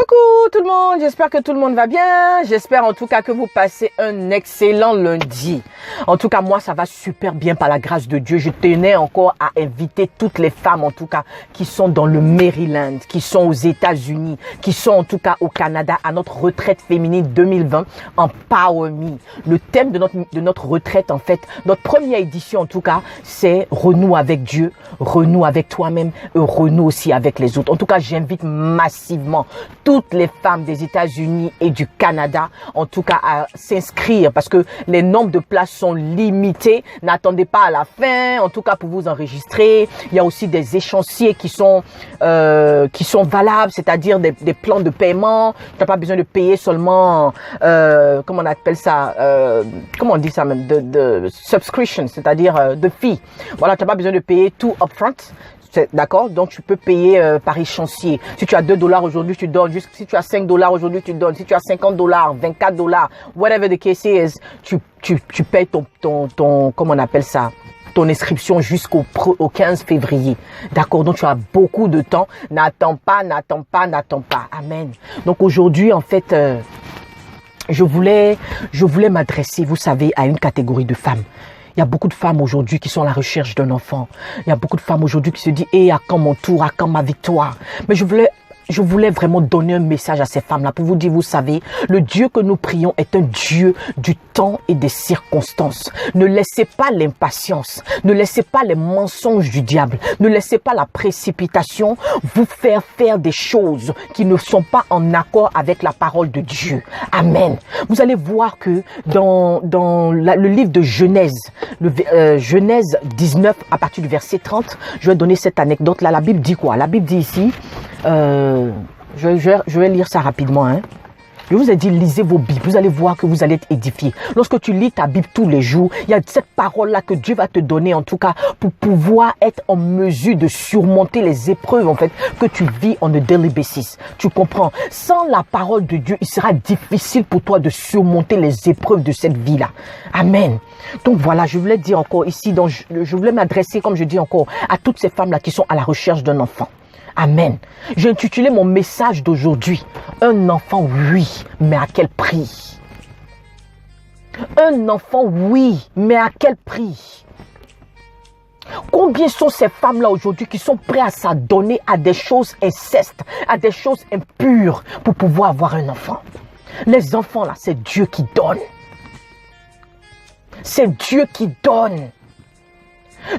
Coucou tout le monde, j'espère que tout le monde va bien. J'espère en tout cas que vous passez un excellent lundi. En tout cas, moi, ça va super bien par la grâce de Dieu. Je tenais encore à inviter toutes les femmes, en tout cas, qui sont dans le Maryland, qui sont aux États-Unis, qui sont en tout cas au Canada, à notre retraite féminine 2020 en Power Me. Le thème de notre retraite, en fait, notre première édition, en tout cas, c'est renoue avec Dieu, renoue avec toi-même et renoue aussi avec les autres. En tout cas, j'invite massivement toutes les femmes des États-Unis et du Canada, en tout cas, à s'inscrire parce que les nombres de places sont limités. N'attendez pas à la fin, en tout cas, pour vous enregistrer. Il y a aussi des échéanciers qui sont valables, c'est-à-dire des plans de paiement. Tu n'as pas besoin de payer seulement, comment on appelle ça, comment on dit ça même, de subscription, c'est-à-dire de fee. Voilà, tu n'as pas besoin de payer tout upfront. D'accord? Donc, tu peux payer par échéancier. Si tu as $2 aujourd'hui, tu donnes. Si tu as $5 aujourd'hui, tu donnes. Si tu as $50, $24, whatever the case is, tu payes ton, comment on appelle ça? Ton inscription jusqu'au 15 février. D'accord? Donc, tu as beaucoup de temps. N'attends pas. Amen. Donc, aujourd'hui, en fait, je voulais m'adresser, vous savez, à une catégorie de femmes. Il y a beaucoup de femmes aujourd'hui qui sont à la recherche d'un enfant. Il y a beaucoup de femmes aujourd'hui qui se disent, à quand mon tour, à quand ma victoire? Mais je voulais vraiment donner un message à ces femmes-là pour vous dire, vous savez, le Dieu que nous prions est un Dieu du temps et des circonstances. Ne laissez pas l'impatience, ne laissez pas les mensonges du diable, ne laissez pas la précipitation vous faire des choses qui ne sont pas en accord avec la parole de Dieu. Amen. Vous allez voir que dans le livre de Genèse, Genèse 19 à partir du verset 30, je vais donner cette anecdote-là. La Bible dit quoi? La Bible dit ici, je vais lire ça rapidement. Je vous ai dit, lisez vos Bibles. Vous allez voir que vous allez être édifiés. Lorsque tu lis ta Bible tous les jours, il y a cette parole-là que Dieu va te donner, en tout cas, pour pouvoir être en mesure de surmonter les épreuves, en fait, que tu vis on a daily basis. Tu comprends? Sans la parole de Dieu, il sera difficile pour toi de surmonter les épreuves de cette vie-là. Amen. Donc voilà, je voulais dire encore ici, je voulais m'adresser, comme je dis encore, à toutes ces femmes-là qui sont à la recherche d'un enfant. Amen. J'ai intitulé mon message d'aujourd'hui, un enfant, oui, mais à quel prix? Un enfant, oui, mais à quel prix? Combien sont ces femmes-là aujourd'hui qui sont prêtes à s'adonner à des choses incestes, à des choses impures pour pouvoir avoir un enfant? Les enfants là, c'est Dieu qui donne. C'est Dieu qui donne.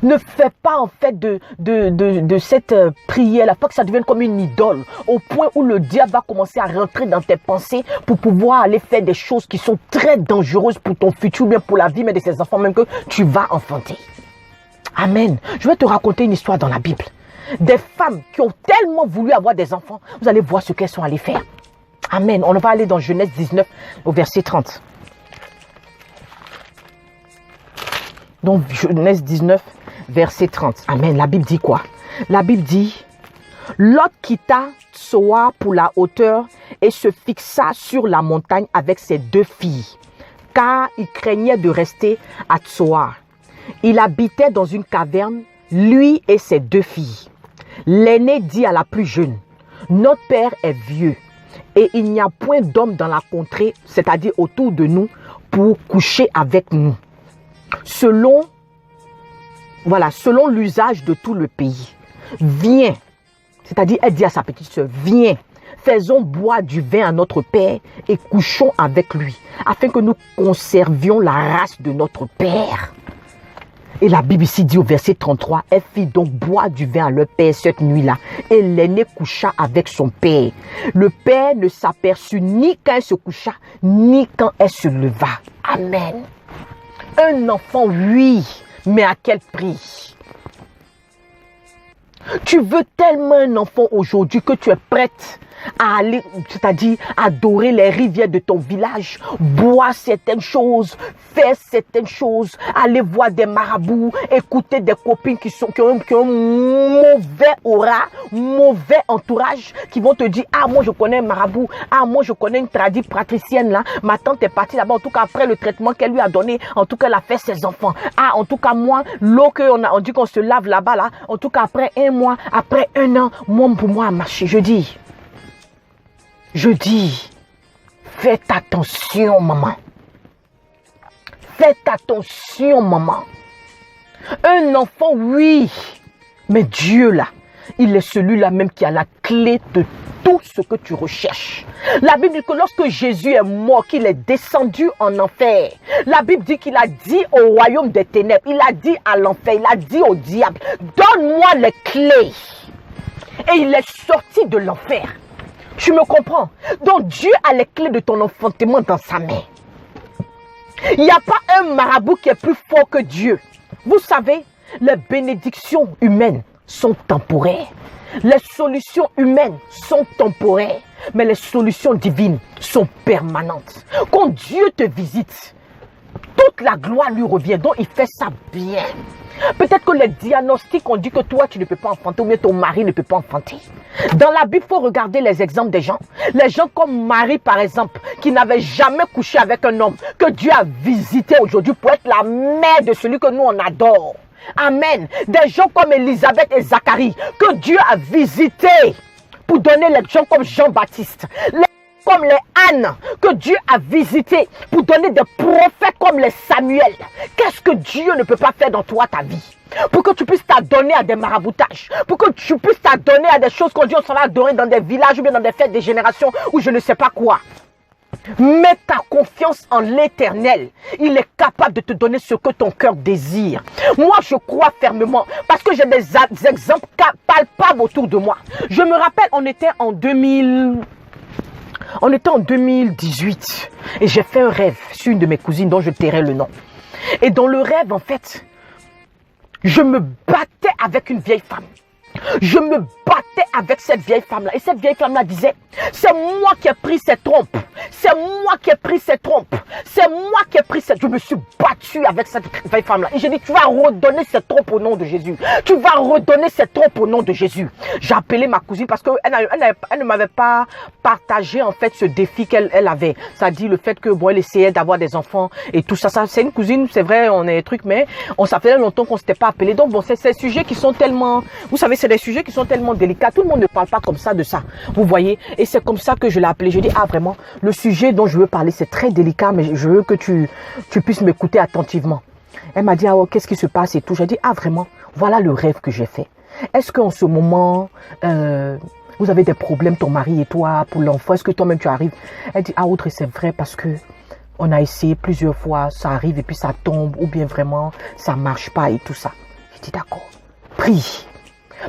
Ne fais pas en fait de cette prière-là, pas que ça devienne comme une idole, au point où le diable va commencer à rentrer dans tes pensées pour pouvoir aller faire des choses qui sont très dangereuses pour ton futur, bien pour la vie, mais de ces enfants même que tu vas enfanter. Amen. Je vais te raconter une histoire dans la Bible. Des femmes qui ont tellement voulu avoir des enfants, vous allez voir ce qu'elles sont allées faire. Amen. On va aller dans Genèse 19 au verset 30. Donc, Genèse 19, verset 30. Amen. La Bible dit quoi? La Bible dit, Lot quitta Tsoar pour la hauteur et se fixa sur la montagne avec ses 2 filles, car il craignait de rester à Tsoar. Il habitait dans une caverne, lui et ses 2 filles. L'aînée dit à la plus jeune, notre père est vieux et il n'y a point d'homme dans la contrée, c'est-à-dire autour de nous, pour coucher avec nous. Selon l'usage de tout le pays. Viens, c'est-à-dire elle dit à sa petite sœur, viens, faisons boire du vin à notre père et couchons avec lui, afin que nous conservions la race de notre père. Et la Bible ici dit au verset 33, elle fit donc boire du vin à leur père cette nuit-là, et l'aîné coucha avec son père. Le père ne s'aperçut ni quand elle se coucha, ni quand elle se leva. Amen. Un enfant, oui, mais à quel prix? Tu veux tellement un enfant aujourd'hui que tu es prête à aller, c'est-à-dire adorer les rivières de ton village, boire certaines choses, faire certaines choses, aller voir des marabouts, écouter des copines qui ont un mauvais aura, mauvais entourage, qui vont te dire, ah moi je connais un marabout, ah moi je connais une patricienne là, ma tante est partie là-bas, en tout cas après le traitement qu'elle lui a donné, en tout cas elle a fait ses enfants, ah en tout cas moi, l'eau on dit qu'on se lave là-bas là, en tout cas après 1 mois, après 1 an, pour moi a marché, je dis. Je dis, faites attention, maman. Faites attention, maman. Un enfant, oui, mais Dieu là, il est celui-là même qui a la clé de tout ce que tu recherches. La Bible dit que lorsque Jésus est mort, qu'il est descendu en enfer, la Bible dit qu'il a dit au royaume des ténèbres, il a dit à l'enfer, il a dit au diable, donne-moi les clés. Et il est sorti de l'enfer. Tu me comprends? Donc Dieu a les clés de ton enfantement dans sa main. Il n'y a pas un marabout qui est plus fort que Dieu. Vous savez, les bénédictions humaines sont temporaires. Les solutions humaines sont temporaires. Mais les solutions divines sont permanentes. Quand Dieu te visite, toute la gloire lui revient. Donc il fait ça bien. Peut-être que les diagnostics ont dit que toi tu ne peux pas enfanter ou bien ton mari ne peut pas enfanter. Dans la Bible, il faut regarder les exemples des gens. Les gens comme Marie par exemple, qui n'avait jamais couché avec un homme, que Dieu a visité aujourd'hui pour être la mère de celui que nous on adore. Amen. Des gens comme Élisabeth et Zacharie, que Dieu a visité pour donner les gens comme Jean-Baptiste. Comme les Anne, que Dieu a visité pour donner des prophètes comme les Samuel. Qu'est-ce que Dieu ne peut pas faire dans toi, ta vie? Pour que tu puisses t'adonner à des maraboutages, pour que tu puisses t'adonner à des choses qu'on dit on s'en va adorer dans des villages ou bien dans des fêtes des générations ou je ne sais pas quoi. Mets ta confiance en l'Éternel. Il est capable de te donner ce que ton cœur désire. Moi, je crois fermement parce que j'ai des exemples palpables autour de moi. Je me rappelle, on était en 2018 et j'ai fait un rêve sur une de mes cousines dont je tairai le nom. Et dans le rêve, en fait, je me battais avec une vieille femme. Je me battais avec cette vieille femme-là. Et cette vieille femme-là disait, c'est moi qui ai pris cette trompe. C'est moi qui ai pris cette trompe. C'est moi qui ai pris cette... Je me suis battu avec cette vieille femme-là. Et j'ai dit, tu vas redonner cette trompe au nom de Jésus. Tu vas redonner cette trompe au nom de Jésus. J'ai appelé ma cousine parce qu'elle ne m'avait pas partagé en fait ce défi qu'elle avait. Ça dit le fait que bon, elle essayait d'avoir des enfants et tout ça. C'est une cousine, c'est vrai, on est des trucs, mais ça faisait longtemps qu'on ne s'était pas appelé. Donc bon, c'est ces sujets qui sont tellement... Vous savez, c'est des sujets qui sont tellement délicats. Tout le monde ne parle pas comme ça de ça. Vous voyez? Et c'est comme ça que je l'ai appelé. Je dis, ah vraiment, le sujet dont je veux parler, c'est très délicat, mais je veux que tu puisses m'écouter attentivement. Elle m'a dit, ah, oh, qu'est-ce qui se passe et tout. J'ai dit, ah vraiment, voilà le rêve que j'ai fait. Est-ce qu'en ce moment, vous avez des problèmes, ton mari et toi, pour l'enfant? Est-ce que toi-même tu arrives? Elle dit, ah Audrey, c'est vrai parce que on a essayé plusieurs fois, ça arrive et puis ça tombe, ou bien vraiment, ça marche pas et tout ça. J'ai dit, d'accord, prie.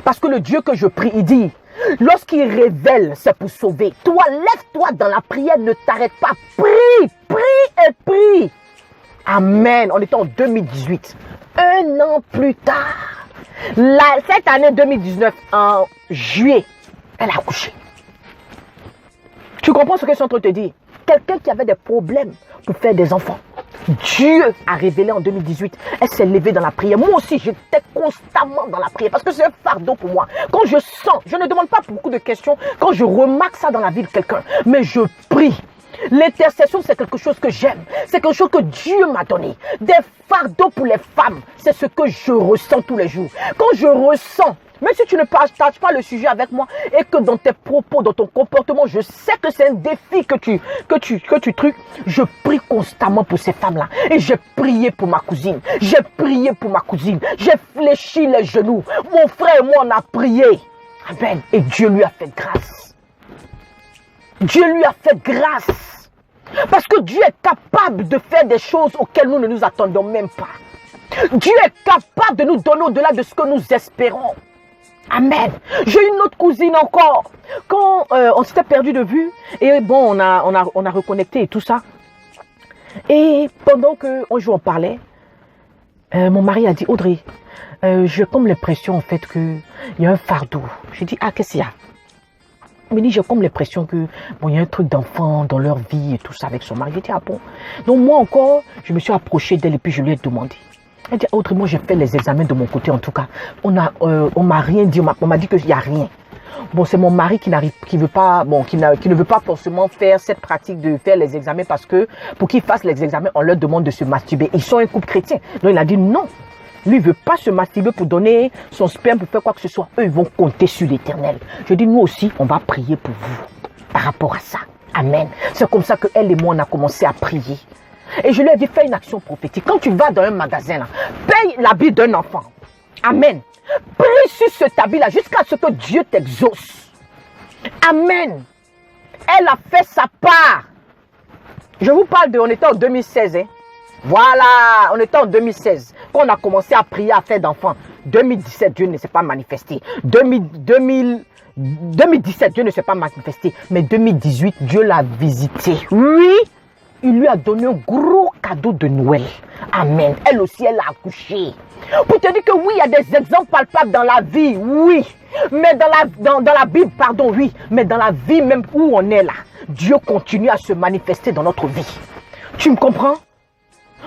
Parce que le Dieu que je prie, il dit, lorsqu'il révèle, c'est pour sauver. Toi, lève-toi dans la prière, ne t'arrête pas. Prie, prie et prie. Amen. On était en 2018. Un an plus tard, cette année 2019, en juillet, elle a accouché. Tu comprends ce que je suis en train de te dire? Quelqu'un qui avait des problèmes pour faire des enfants. Dieu a révélé en 2018. Elle s'est levée dans la prière. Moi aussi, j'étais constamment dans la prière parce que c'est un fardeau pour moi. Quand je sens, je ne demande pas beaucoup de questions. Quand je remarque ça dans la vie de quelqu'un, mais je prie. L'intercession, c'est quelque chose que j'aime. C'est quelque chose que Dieu m'a donné. Des fardeaux pour les femmes, c'est ce que je ressens tous les jours. Quand je ressens, même si tu ne partages pas le sujet avec moi et que dans tes propos, dans ton comportement, je sais que c'est un défi que tu trucs, je prie constamment pour ces femmes-là. Et j'ai prié pour ma cousine. J'ai prié pour ma cousine. J'ai fléchi les genoux. Mon frère et moi, on a prié. Amen. Et Dieu lui a fait grâce. Dieu lui a fait grâce. Parce que Dieu est capable de faire des choses auxquelles nous ne nous attendons même pas. Dieu est capable de nous donner au-delà de ce que nous espérons. Amen. J'ai une autre cousine encore. Quand on s'était perdu de vue, et bon, on a reconnecté et tout ça. Et pendant qu'un jour on parlait, mon mari a dit, Audrey, j'ai comme l'impression en fait qu'il y a un fardeau. J'ai dit, ah, qu'est-ce qu'il y a? Il me dit, j'ai comme l'impression que bon, il y a un truc d'enfant dans leur vie et tout ça avec son mari. J'ai dit, ah bon? Donc moi encore, je me suis approchée d'elle et puis je lui ai demandé. Elle dit, autrement, j'ai fait les examens de mon côté en tout cas. On m'a rien dit, on m'a dit qu'il n'y a rien. Bon, c'est mon mari qui ne veut pas forcément faire cette pratique de faire les examens parce que pour qu'ils fassent les examens, on leur demande de se masturber. Ils sont un couple chrétien. Donc il a dit non. Lui, il ne veut pas se masturber pour donner son sperme, pour faire quoi que ce soit. Eux, ils vont compter sur l'Éternel. Je dis, nous aussi, on va prier pour vous. par rapport à ça. Amen. C'est comme ça qu'elle et moi, on a commencé à prier. Et je lui ai dit, fais une action prophétique. Quand tu vas dans un magasin, là, paye l'habit d'un enfant. Amen. Prie sur cet habit-là jusqu'à ce que Dieu t'exauce. Amen. Elle a fait sa part. Je vous parle on était en 2016. Hein. Voilà, on était en 2016. Quand on a commencé à prier à faire d'enfants. 2017, Dieu ne s'est pas manifesté. 2017, Dieu ne s'est pas manifesté. Mais 2018, Dieu l'a visité. Oui, il lui a donné un gros cadeau de Noël. Amen. Elle aussi, elle a accouché. Pour te dire que oui, il y a des exemples palpables dans la vie. Oui. Mais dans la Bible, pardon, oui. Mais dans la vie même où on est là, Dieu continue à se manifester dans notre vie. Tu me comprends?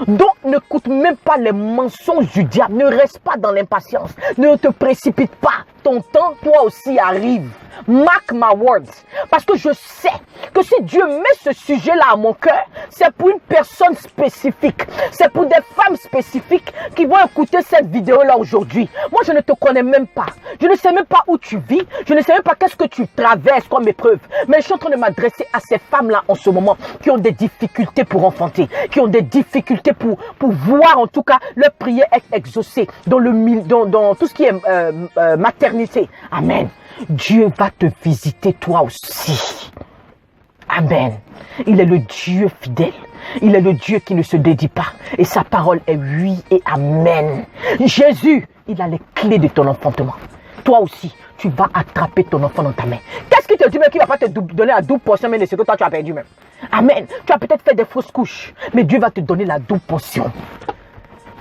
Donc, n'écoute même pas les mensonges du diable. Ne reste pas dans l'impatience. Ne te précipite pas. Ton temps, toi aussi, arrive. Mark my words. Parce que je sais que si Dieu met ce sujet-là à mon cœur, c'est pour une personne spécifique. C'est pour des femmes spécifiques qui vont écouter cette vidéo-là aujourd'hui. Moi, je ne te connais même pas. Je ne sais même pas où tu vis. Je ne sais même pas qu'est-ce que tu traverses comme épreuve. Mais je suis en train de m'adresser à ces femmes-là en ce moment qui ont des difficultés pour enfanter, qui ont des difficultés pour voir en tout cas leur prière être exaucée dans tout ce qui est maternité. Amen. Dieu va te visiter toi aussi. Amen. Il est le Dieu fidèle. Il est le Dieu qui ne se dédie pas. Et sa parole est oui et amen. Jésus, il a les clés de ton enfantement. Toi aussi, tu vas attraper ton enfant dans ta main. Qu'est-ce qui te dit même qu'il ne va pas te donner la double portion même de ce que toi tu as perdu même? Amen. Tu as peut-être fait des fausses couches, mais Dieu va te donner la double portion.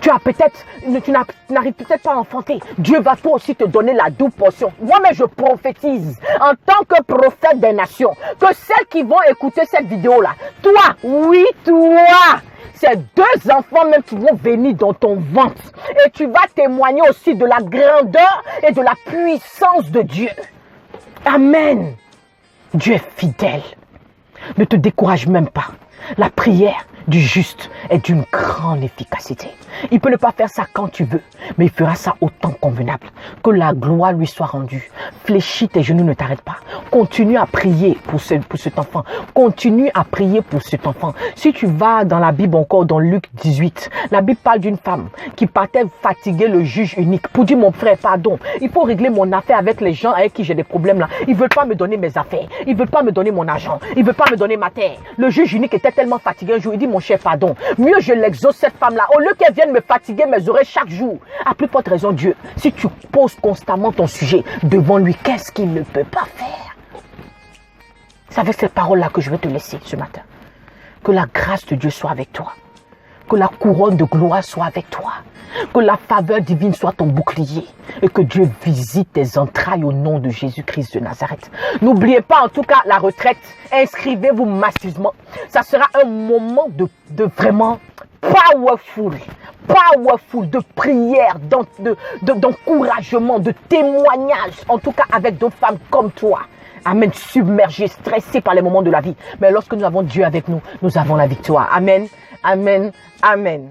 Tu n'arrives peut-être pas à enfanter. Dieu va toi aussi te donner la double portion. Moi-même, je prophétise en tant que prophète des nations que celles qui vont écouter cette vidéo-là, toi, oui, toi, c'est deux enfants même qui vont venir dans ton ventre. Et tu vas témoigner aussi de la grandeur et de la puissance de Dieu. Amen. Dieu est fidèle. Ne te décourage même pas. La prière du juste est d'une grande efficacité. Il peut ne pas faire ça quand tu veux, mais il fera ça au temps convenable. Que la gloire lui soit rendue. Fléchis tes genoux, ne t'arrête pas. Continue à prier pour cet enfant. Continue à prier pour cet enfant. Si tu vas dans la Bible encore, dans Luc 18, la Bible parle d'une femme qui partait fatiguer le juge unique pour dire, mon frère, pardon, il faut régler mon affaire avec les gens avec qui j'ai des problèmes là. Ils ne veulent pas me donner mes affaires. Ils ne veulent pas me donner mon argent. Ils ne veulent pas me donner ma terre. Le juge unique était tellement fatigué un jour, il dit, mon cher, pardon, mieux je l'exauce cette femme-là. Au lieu qu'elle vienne me fatiguer mes oreilles chaque jour. À plus forte raison, Dieu, si tu poses constamment ton sujet devant lui, qu'est-ce qu'il ne peut pas faire? C'est avec cette parole-là que je vais te laisser ce matin. Que la grâce de Dieu soit avec toi. Que la couronne de gloire soit avec toi. Que la faveur divine soit ton bouclier. Et que Dieu visite tes entrailles au nom de Jésus-Christ de Nazareth. N'oubliez pas en tout cas la retraite. Inscrivez-vous massivement. Ça sera un moment de vraiment powerful. Powerful de prière, d'encouragement, de témoignage. En tout cas avec d'autres femmes comme toi. Amen. Submergées, stressées par les moments de la vie. Mais lorsque nous avons Dieu avec nous, nous avons la victoire. Amen. Amen. Amen.